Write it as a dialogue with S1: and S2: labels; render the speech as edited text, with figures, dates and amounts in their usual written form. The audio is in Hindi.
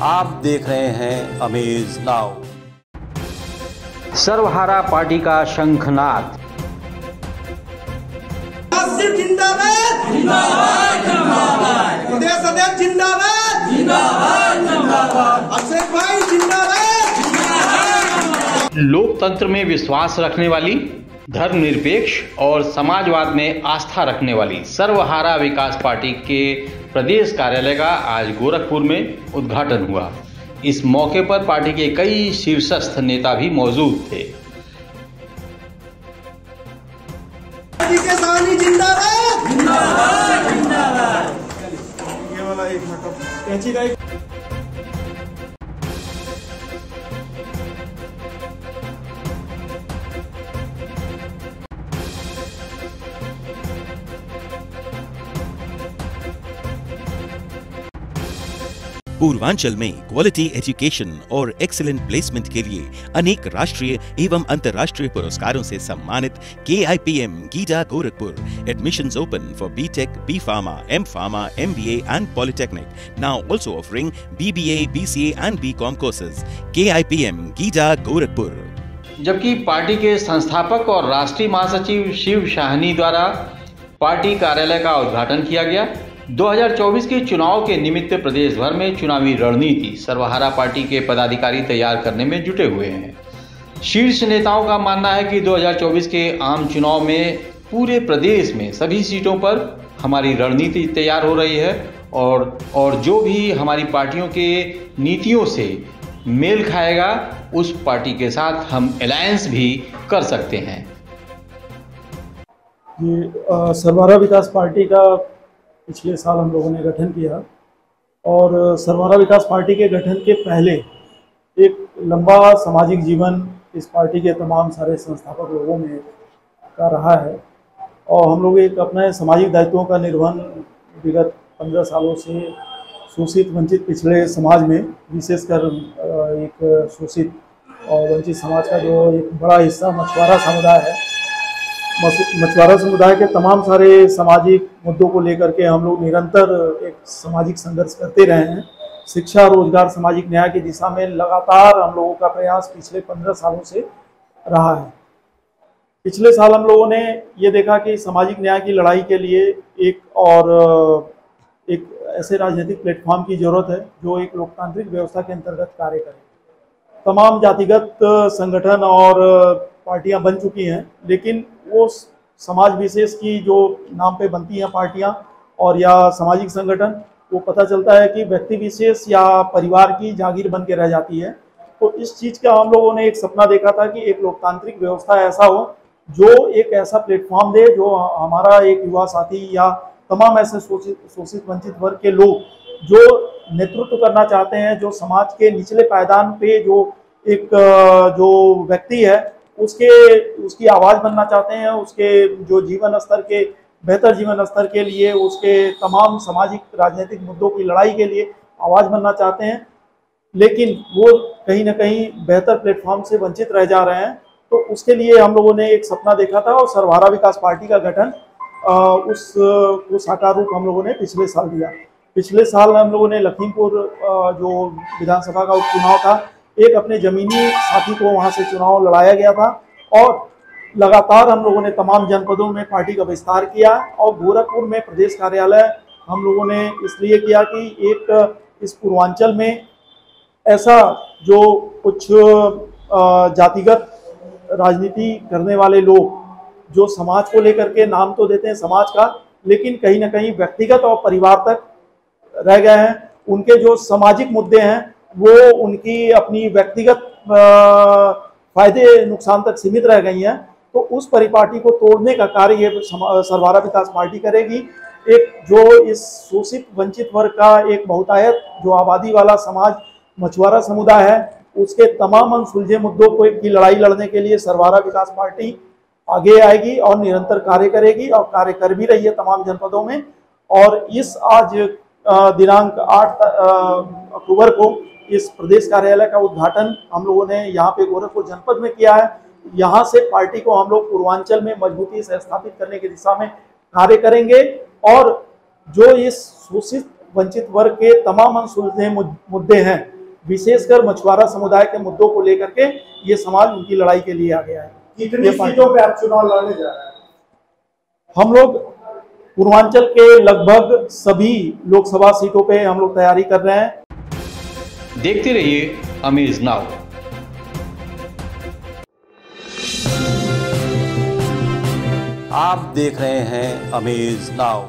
S1: आप देख रहे हैं अमेज नाउ।
S2: सर्वहारा पार्टी का शंखनाद।
S3: जिंदाबाद जिंदाबाद जिंदाबाद, उदय सदैव जिंदाबाद जिंदाबाद जिंदाबाद, अक्षय भाई जिंदाबाद जिंदाबाद।
S2: लोकतंत्र में विश्वास रखने वाली, धर्मनिरपेक्ष और समाजवाद में आस्था रखने वाली सर्वहारा विकास पार्टी के प्रदेश कार्यालय का आज गोरखपुर में उद्घाटन हुआ। इस मौके पर पार्टी के कई शीर्षस्थ नेता भी मौजूद थे।
S3: किसानी जिंदाबाद जिंदाबाद जिंदाबाद। ये वाला एक मिनट
S4: पूर्वांचल में क्वालिटी एजुकेशन और एक्सीलेंट प्लेसमेंट के लिए अनेक राष्ट्रीय एवं अंतर्राष्ट्रीय पुरस्कारों से सम्मानित KIPM GIDA Gorakhpur. Admissions open for BTech, B.Pharma, M.Pharma, MBA and Polytechnic. Now also offering BBA, BCA and BCom courses. KIPM GIDA Gorakhpur.
S2: जबकि पार्टी के संस्थापक और राष्ट्रीय महासचिव शिव शाहनी द्वारा पार्टी कार्यालय का उद्घाटन किया गया। 2024 के चुनाव के निमित्त प्रदेश भर में चुनावी रणनीति सर्वहारा पार्टी के पदाधिकारी तैयार करने में जुटे हुए हैं। शीर्ष नेताओं का मानना है कि 2024 के आम चुनाव में पूरे प्रदेश में सभी सीटों पर हमारी रणनीति तैयार हो रही है और जो भी हमारी पार्टियों के नीतियों से मेल खाएगा उस पार्टी के साथ हम अलायंस भी कर सकते हैं।
S5: ये सर्वहारा विकास पार्टी का पिछले साल हम लोगों ने गठन किया और सर्वहारा विकास पार्टी के गठन के पहले एक लंबा सामाजिक जीवन इस पार्टी के तमाम सारे संस्थापक लोगों में का रहा है और हम लोग एक अपने सामाजिक दायित्वों का निर्वहन विगत 15 सालों से शोषित वंचित पिछड़े समाज में, विशेषकर एक शोषित और वंचित समाज का जो एक बड़ा हिस्सा मछुआरा समुदाय है, मछुआरा समुदाय के तमाम सारे सामाजिक मुद्दों को लेकर के हम लोग निरंतर एक सामाजिक संघर्ष करते रहे हैं। शिक्षा, रोजगार, सामाजिक न्याय की दिशा में लगातार हम लोगों का प्रयास पिछले 15 सालों से रहा है। पिछले साल हम लोगों ने ये देखा कि सामाजिक न्याय की लड़ाई के लिए एक ऐसे राजनीतिक प्लेटफॉर्म की जरूरत है जो एक लोकतांत्रिक व्यवस्था के अंतर्गत कार्य करे। तमाम जातिगत संगठन और पार्टियां बन चुकी हैं, लेकिन वो समाज विशेष की जो नाम पे बनती हैं पार्टियां और या सामाजिक संगठन, वो पता चलता है कि व्यक्ति विशेष या परिवार की जागीर बन के रह जाती है। तो इस चीज़ का हम लोगों ने एक सपना देखा था कि एक लोकतांत्रिक व्यवस्था ऐसा हो जो एक ऐसा प्लेटफॉर्म दे जो हमारा एक युवा साथी या तमाम ऐसे शोषित वंचित वर्ग के लोग जो नेतृत्व करना चाहते हैं, जो समाज के निचले पायदान पे जो व्यक्ति है उसकी आवाज़ बनना चाहते हैं, उसके जो जीवन स्तर के बेहतर जीवन स्तर के लिए, उसके तमाम सामाजिक राजनीतिक मुद्दों की लड़ाई के लिए आवाज़ बनना चाहते हैं, लेकिन वो कहीं ना कहीं बेहतर प्लेटफॉर्म से वंचित रह जा रहे हैं। तो उसके लिए हम लोगों ने एक सपना देखा था और सर्वहारा विकास पार्टी का गठन उसको साकार रूप हम लोगों ने पिछले साल दिया। पिछले साल हम लोगों ने लखीमपुर जो विधानसभा का उपचुनाव था, एक अपने जमीनी साथी को वहां से चुनाव लड़ाया गया था और लगातार हम लोगों ने तमाम जनपदों में पार्टी का विस्तार किया और गोरखपुर में प्रदेश कार्यालय हम लोगों ने इसलिए किया कि एक इस पूर्वांचल में ऐसा जो कुछ जातिगत राजनीति करने वाले लोग जो समाज को लेकर के नाम तो देते हैं समाज का, लेकिन कहीं ना कहीं व्यक्तिगत और परिवार तक रह गए हैं। उनके जो सामाजिक मुद्दे हैं वो उनकी अपनी व्यक्तिगत फायदे नुकसान तक सीमित रह गई हैं। तो उस परिपाटी को तोड़ने का कार्य ये सर्वहारा विकास पार्टी करेगी। एक जो इस शोषित वंचित वर्ग का एक बहुतायत जो आबादी वाला समाज मछुआरा समुदाय है, उसके तमाम अनसुलझे मुद्दों को की लड़ाई लड़ने के लिए सर्वहारा विकास पार्टी आगे आएगी और निरंतर कार्य करेगी और कार्य कर भी रही है तमाम जनपदों में। और इस आज दिनांक 8 अक्टूबर को इस प्रदेश कार्यालय का उद्घाटन हम लोगों ने यहाँ पे गोरखपुर जनपद में किया है। यहाँ से पार्टी को हम लोग पूर्वांचल में मजबूती से स्थापित करने की दिशा में कार्य करेंगे और जो इस शोषित वंचित वर्ग के तमाम अनसुलझे मुद्दे हैं, विशेषकर मछुआरा समुदाय के मुद्दों को लेकर के ये समाज उनकी लड़ाई के लिए आ गया है।
S3: कितनी सीटों पे आप चुनाव लड़ने जा रहे हैं?
S5: हम लोग पूर्वांचल के लगभग सभी लोकसभा सीटों पे हम लोग तैयारी कर रहे हैं।
S2: देखते रहिए अमेज नाउ।
S1: आप देख रहे हैं अमेज नाउ।